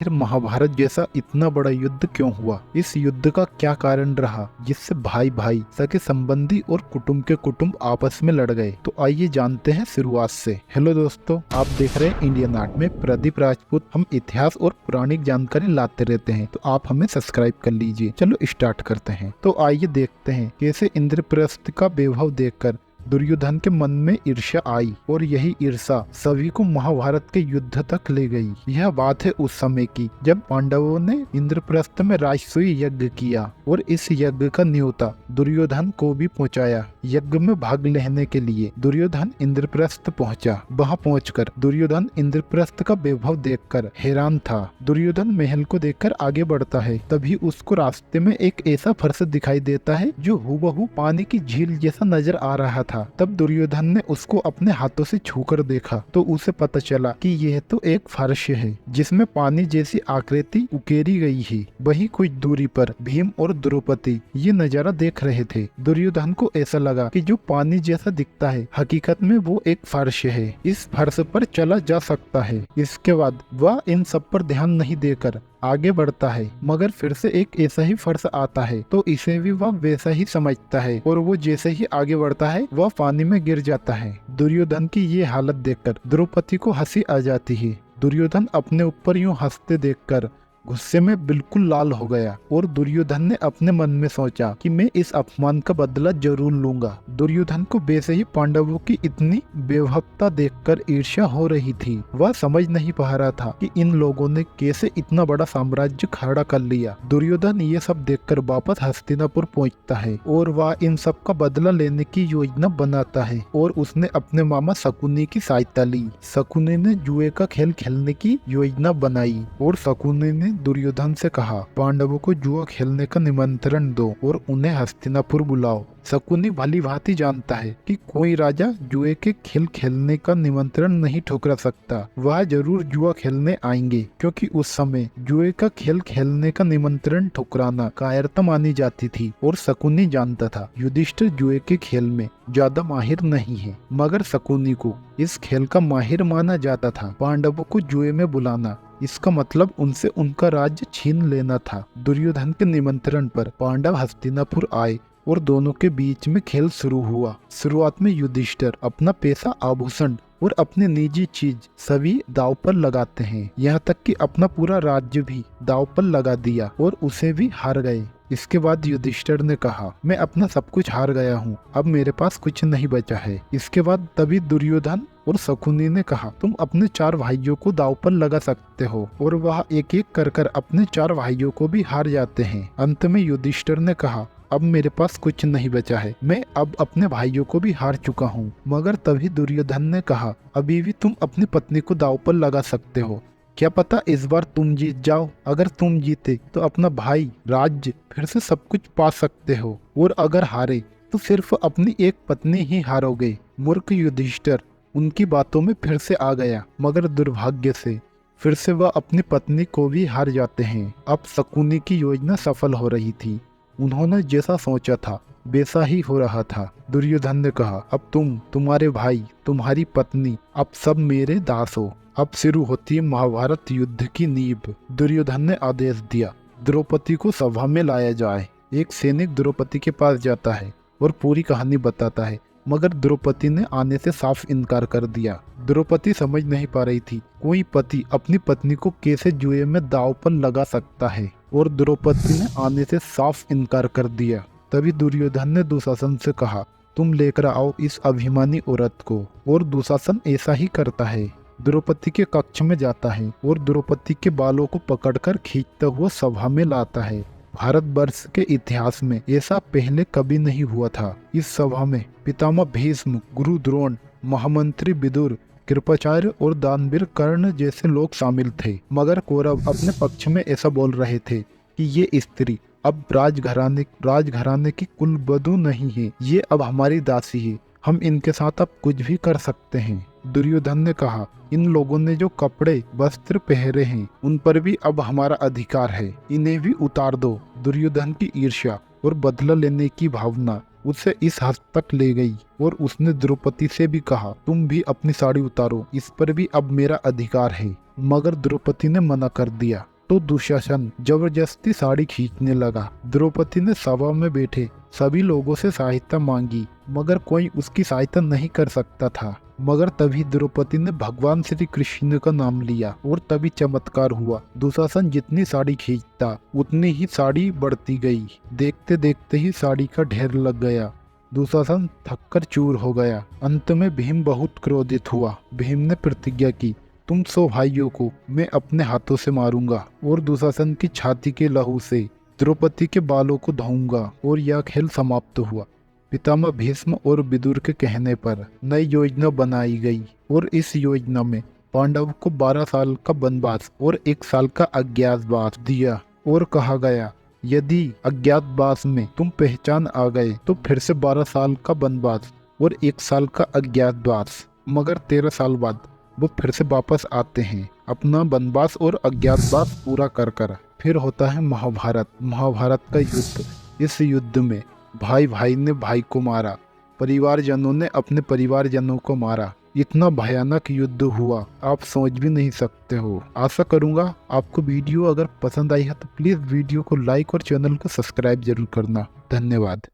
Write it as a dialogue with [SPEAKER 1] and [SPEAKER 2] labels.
[SPEAKER 1] फिर महाभारत जैसा इतना बड़ा युद्ध क्यों हुआ? इस युद्ध का क्या कारण रहा जिससे भाई भाई सगे संबंधी और कुटुंब के कुटुंब आपस में लड़ गए? तो आइए जानते हैं शुरुआत से। हेलो दोस्तों, आप देख रहे हैं इंडियन आर्ट में प्रदीप राजपूत। हम इतिहास और पौराणिक जानकारी लाते रहते हैं, तो आप हमें सब्सक्राइब कर लीजिए। चलो स्टार्ट करते हैं। तो आइए देखते हैं कैसे इंद्रप्रस्थ का वैभव देखकर दुर्योधन के मन में ईर्ष्या आई और यही ईर्ष्या सभी को महाभारत के युद्ध तक ले गई। यह बात है उस समय की जब पांडवों ने इंद्रप्रस्थ में राजसूय यज्ञ किया और इस यज्ञ का न्योता दुर्योधन को भी पहुंचाया। यज्ञ में भाग लेने के लिए दुर्योधन इंद्रप्रस्थ पहुंचा। वहां पहुंचकर दुर्योधन इंद्रप्रस्थ का वैभव देखकर हैरान था। दुर्योधन महल को देखकर आगे बढ़ता है, तभी उसको रास्ते में एक ऐसा फर्श दिखाई देता है जो हूबहू पानी की झील जैसा नजर आ रहा था। तब दुर्योधन ने उसको अपने हाथों से छूकर देखा तो उसे पता चला कि यह तो एक फर्श है जिसमें पानी जैसी आकृति उकेरी गई है। वहीं कुछ दूरी पर भीम और द्रौपदी ये नजारा देख रहे थे। दुर्योधन को ऐसा लगा कि जो पानी जैसा दिखता है हकीकत में वो एक फर्श है। इस फर्श पर चला जा सकता है। इसके बाद वह इन सब पर ध्यान नहीं देकर आगे बढ़ता है, मगर फिर से एक ऐसा ही फर्श आता है तो इसे भी वह वैसा ही समझता है और वो जैसे ही आगे बढ़ता है वह पानी में गिर जाता है। दुर्योधन की ये हालत देखकर द्रौपदी को हंसी आ जाती है। दुर्योधन अपने ऊपर यूं हंसते देखकर गुस्से में बिल्कुल लाल हो गया और दुर्योधन ने अपने मन में सोचा कि मैं इस अपमान का बदला जरूर लूंगा। दुर्योधन को वैसे ही पांडवों की इतनी बेवहता देखकर ईर्ष्या हो रही थी। वह समझ नहीं पा रहा था कि इन लोगों ने कैसे इतना बड़ा साम्राज्य खड़ा कर लिया। दुर्योधन ये सब देखकर वापस हस्तिनापुर पहुंचता है और वह इन सब का बदला लेने की योजना बनाता है और उसने अपने मामा शकुनी की सहायता ली। शकुनी ने जुए का खेल खेलने की योजना बनाई और शकुनी ने दुर्योधन से कहा, पांडवों को जुआ खेलने का निमंत्रण दो और उन्हें हस्तिनापुर बुलाओ। शकुनी भली भांति जानता है कि कोई राजा जुए के खेल खेलने का निमंत्रण नहीं ठुकरा सकता। वह जरूर जुआ खेलने आएंगे, क्योंकि उस समय जुए का खेल खेलने का निमंत्रण ठुकराना कायरता मानी जाती थी और शकुनी जानता था युधिष्ठिर जुए के खेल में ज्यादा माहिर नहीं है, मगर शकुनी को इस खेल का माहिर माना जाता था। पांडवों को जुए में बुलाना इसका मतलब उनसे उनका राज्य छीन लेना था। दुर्योधन के निमंत्रण पर पांडव हस्तिनापुर आए और दोनों के बीच में खेल शुरू हुआ। शुरुआत में युधिष्ठिर अपना पैसा, आभूषण और अपने निजी चीज सभी दांव पर लगाते हैं, यहाँ तक कि अपना पूरा राज्य भी दांव पर लगा दिया और उसे भी हार गए। इसके बाद युधिष्ठिर ने कहा, मैं अपना सब कुछ हार गया हूँ, अब मेरे पास कुछ नहीं बचा है। इसके बाद तभी दुर्योधन और शकुनी ने कहा, तुम अपने 4 भाइयों को दांव पर लगा सकते हो, और वह एक एक कर अपने 4 भाइयों को भी हार जाते हैं। अंत में युधिष्ठिर ने कहा, अब मेरे पास कुछ नहीं बचा है, मैं अब अपने भाइयों को भी हार चुका हूँ। मगर तभी दुर्योधन ने कहा, अभी भी तुम अपनी पत्नी को दांव पर लगा सकते हो, क्या पता इस बार तुम जीत जाओ। अगर तुम जीते तो अपना भाई, राज्य, फिर से सब कुछ पा सकते हो, और अगर हारे तो सिर्फ अपनी एक पत्नी ही हारोगे। मूर्ख युधिष्ठिर उनकी बातों में फिर से आ गया, मगर दुर्भाग्य से फिर से वह अपनी पत्नी को भी हार जाते हैं। अब शकुनी की योजना सफल हो रही थी। उन्होंने जैसा सोचा था वैसा ही हो रहा था। दुर्योधन ने कहा, अब तुम्हारे भाई, तुम्हारी पत्नी, अब सब मेरे दास हो। अब शुरू होती है महाभारत युद्ध की नींव। दुर्योधन ने आदेश दिया, द्रौपदी को सभा में लाया जाए। एक सैनिक द्रौपदी के पास जाता है और पूरी कहानी बताता है, मगर द्रौपदी ने आने से साफ इनकार कर दिया। द्रौपदी समझ नहीं पा रही थी कोई पति अपनी पत्नी को कैसे जुए में दांव पर लगा सकता है, और द्रौपदी ने आने से साफ इनकार कर दिया। तभी दुर्योधन ने दुशासन से कहा, तुम लेकर आओ इस अभिमानी औरत को, और दुशासन ऐसा ही करता है। द्रौपदी के कक्ष में जाता है और द्रौपदी के बालों को पकड़कर खींचता हुआ सभा में लाता है। भारतवर्ष के इतिहास में ऐसा पहले कभी नहीं हुआ था। इस सभा में पितामह भीष्म, गुरु द्रोण, महामंत्री विदुर, कृपाचार्य और दानवीर कर्ण जैसे लोग शामिल थे। मगर कौरव अपने पक्ष में ऐसा बोल रहे थे कि ये स्त्री अब राजघराने की कुलवधू नहीं है, ये अब हमारी दासी है, हम इनके साथ अब कुछ भी कर सकते हैं। दुर्योधन ने कहा, इन लोगों ने जो कपड़े वस्त्र पहरे हैं उन पर भी अब हमारा अधिकार है, इन्हें भी उतार दो। दुर्योधन की ईर्ष्या और बदला लेने की भावना उसे इस हद तक ले गई और उसने द्रौपदी से भी कहा, तुम भी अपनी साड़ी उतारो, इस पर भी अब मेरा अधिकार है। मगर द्रौपदी ने मना कर दिया तो दुशासन जबरदस्ती साड़ी खींचने लगा। द्रौपदी ने सभा में बैठे सभी लोगों से सहायता मांगी, मगर कोई उसकी सहायता नहीं कर सकता था। मगर तभी द्रौपदी ने भगवान श्री कृष्ण का नाम लिया और तभी चमत्कार हुआ। दुशासन जितनी साड़ी खींचता उतनी ही साड़ी बढ़ती गई। देखते देखते ही साड़ी का ढेर लग गया। दुशासन थककर चूर हो गया। अंत में भीम बहुत क्रोधित हुआ। भीम ने प्रतिज्ञा की, तुम 100 भाइयों को मैं अपने हाथों से मारूंगा और दुशासन की छाती के लहू से द्रौपदी के बालों को धोऊंगा। और यह खेल समाप्त हुआ। पितामह भीष्म और विदुर के कहने पर नई योजना बनाई गई और इस योजना में पांडव को 12 साल का वनवास और 1 साल का अज्ञातवास दिया और कहा गया, यदि अज्ञातवास में तुम पहचान आ गए तो फिर से 12 साल का वनवास और 1 साल का अज्ञातवास। मगर 13 साल बाद वो फिर से वापस आते हैं अपना वनवास और अज्ञातवास पूरा कर कर। फिर होता है महाभारत का युद्ध। इस युद्ध में भाई भाई ने भाई को मारा, परिवारजनों ने अपने परिवारजनों को मारा। इतना भयानक युद्ध हुआ आप सोच भी नहीं सकते हो। आशा करूंगा आपको वीडियो अगर पसंद आई है तो प्लीज वीडियो को लाइक और चैनल को सब्सक्राइब जरूर करना। धन्यवाद।